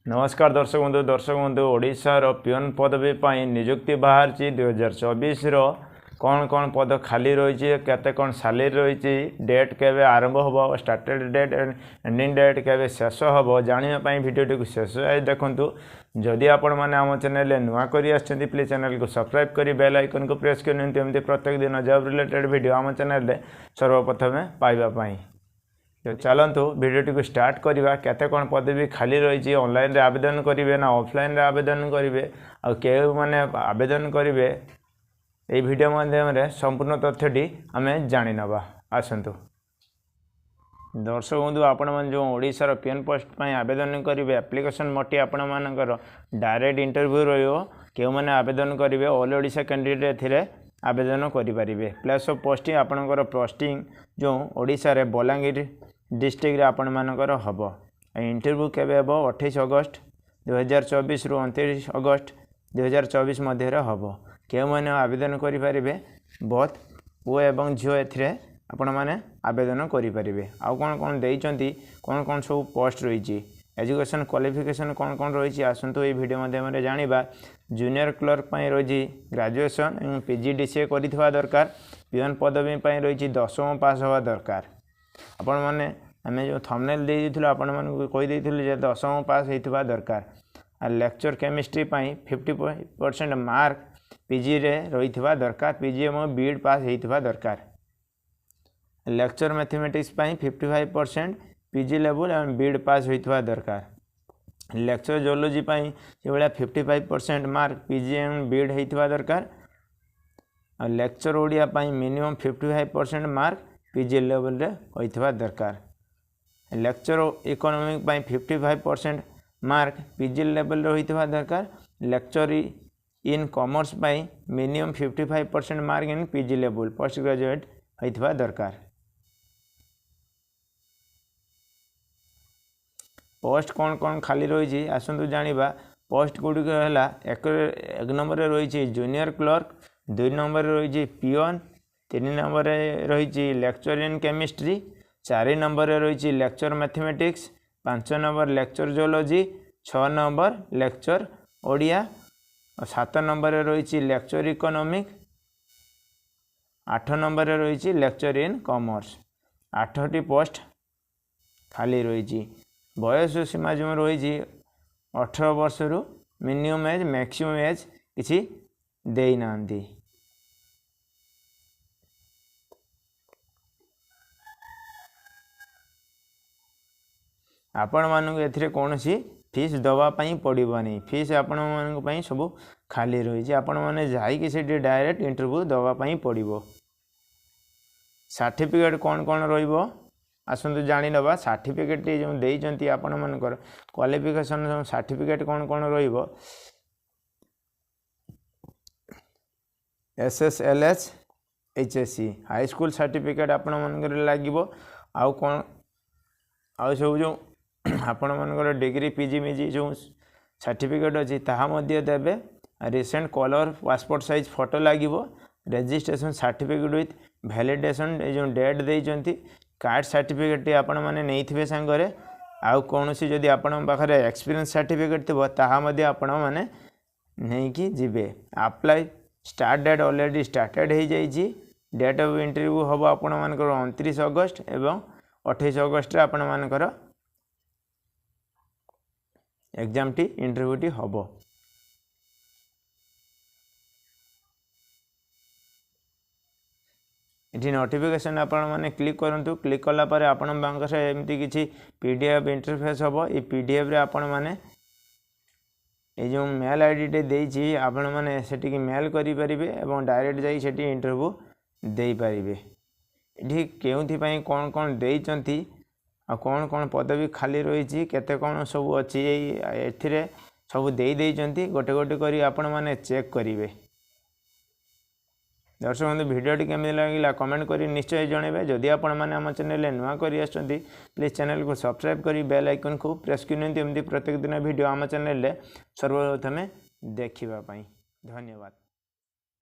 नमस्कार दर्शक बंधु ओडिशार पियन पदवी नियुक्ति बाहर 2024 कौन कौन पद खाली रही केते कौन सालेरी रही डेट केवे आरंभ हम स्टार्टेड डेट एंडिंग डेट केवे शेष हम जानापी भिडियोटी को शेष देखूँ जदि आपण मैंने आम चैनल नुआ कर प्लीज चैनल को सब्सक्राइब कर बेल आइकन को प्रेस करनी प्रत्येक दिन जॉब रिलेटेड वीडियो आम चैनल सर्वप्रथमे पाइबापी तो चलतु भिडियोटी को स्टार्ट करवा केते कौन पदवी खाली रही ऑनलाइन रे आवेदन करेंगे ना ऑफलाइन रे आवेदन करेंगे आ के माने आवेदन करेंगे ये वीडियो माध्यम संपूर्ण तथ्यटी आम जानी नवा आसतु दर्शक बंधु आपण मैंने जो ओडिशार पीएन पोस्ट आवेदन करेंगे एप्लिकेशन मटी आपण मानकर डायरेक्ट इंटरव्यू रो मैंने आवेदन करेंगे ऑल ओडिशा कैंडिडेट थे आवेदन करेंगे प्लेस ऑफ पोस्टिंग आपणकर पोस्टिंग जो ओडिशा रे बलांगीर डिस्ट्रिक्ट रे आपण मानकर हम इंटरव्यू केवे हम 28 अगस्त 2024 रु 29 अगस्त 2024 मध्य हम के मैंने आवेदन करेंगे बहुत पुओ एवं झील ए आपण मैंने आवेदन करेंगे आउ कौन कौन देइचंती कौन कौन सब पोस्ट रही एजुकेशन क्वालिफिकेशन कौन कौन रही आसतु ये वीडियो माध्यम जाना जूनियर क्लर्क रही ग्रेजुएशन और पीजीडीसीए करिथिबा दरकार पियन पदवी रही 10वीं पास हवा दरकार आपण मैंने आम जो थंबनेल देइथिलु आपण मानकु कहि देइथिलु जे 10वीं पास होइथिबा दरकार आ लेक्चर केमिस्ट्री 50% मार्क पीजी रे रहिथिबा दरकार पीजी एवं बीएड पास होइथिबा दरकार लेक्चर मैथमेटिक्स 55% पीजी लेवल एवं बीएड पास होइथिबा दरकार लेक्चर जियोलॉजी से भाया 55% मार्क पीजी एवं बीएड होइथिबा दरकार आ lecture Odia minimum 55% mark PG level रे होइथिबा दरकार lecture economic 55% mark PG level रे होइथिबा दरकार lecture in commerce minimum 55% mark in PG level post graduate होइथिबा दरकार पोस्ट कौन कौन खाली रही आसतु जाना पोस्ट गुड़िक है एक नंबर रही जूनियर क्लर्क 2 नंबर रही पियन 3 नंबर रही लेक्चर इन केमिस्ट्री 4 नंबर रही lecture mathematics 5 number lecture geology 6 number lecture Odia 7 number रही लेक्चर इकोनॉमिक 8 नंबर रही लेक्चर इन कॉमर्स 8टी पोस्ट खाली रही बयस सीमा जो रही 18 वर्ष रु मिनिमम एज मैक्सिमम एज किसी देना आपण मानक एथिरे कौन सी फीस दवापाई पड़ोनी फीस आपण मान सब खाली रही आपण मैंने जाकि डायरेक्ट इंटरव्यू दवापाई पड़ो सर्टिफिकेट कौन कौन रो आसतु जानी नवा सर्टिफिकेट जो देइचंती आपण मानकर क्वालिफिकेशन सर्टिफिकेट कौन कौन रो SSLS HSC high school certificate आपण मानकर लागिवो आउ कौन आउ सब जो आपण मानकर डिग्री पीजी मिजी जो सर्टिफिकेट अच्छी ताहा देवे recent colour passport size photo लगे रजिस्ट्रेशन सर्टिफिकेट विथ वैलिडेशन जो डेट देइचंती कार्ड सर्टिफिकेट आपण मैंने नहीं सांगरे आउ कौन सी जदि आपण पाखे एक्सपीरियंस सर्टिफिकेट थी ताहा आपण मैंने नहीं कि जीवे apply start date already started हो जाइए डेट ऑफ इंटरव्यू हम आपण मानकर 29 अगस्त एवं 28 अगस्त आपण मानकर एग्जाम टी इंटरव्यू टी हम ये नोटिफिकेशन आपण मैंने क्लिक करूँ क्लिक कलापर आपण एमती किसी पीडीएफ इंटरफेस हम ये पीडीएफ रे आपण मैंने ये जो मेल आईडी टे देइछि आपण मैंने सेटिक मेल करि परिबे एवं डायरेक्ट जाई सेटी इंटरव्यू देई परिबे एठी केउथि कौन कौन देइचंती आ कौन कौन पदवी खाली रही केते कौन सब अच्छी एथिरे सब देइचंती गोटे गोटे करी आपण मैंने चेक करिवे दर्शक बंधु भिडियोटी केमी लगे कमेंट करी निश्चय जनइबे जदि आपण मैंने आम चैनल नुआ कर प्लीज चैनल को सब्सक्राइब करी बेल आइकन को प्रेस करनी प्रत्येक दिन वीडियो आम चैनल सर्वप्रथमे देखा धन्यवाद।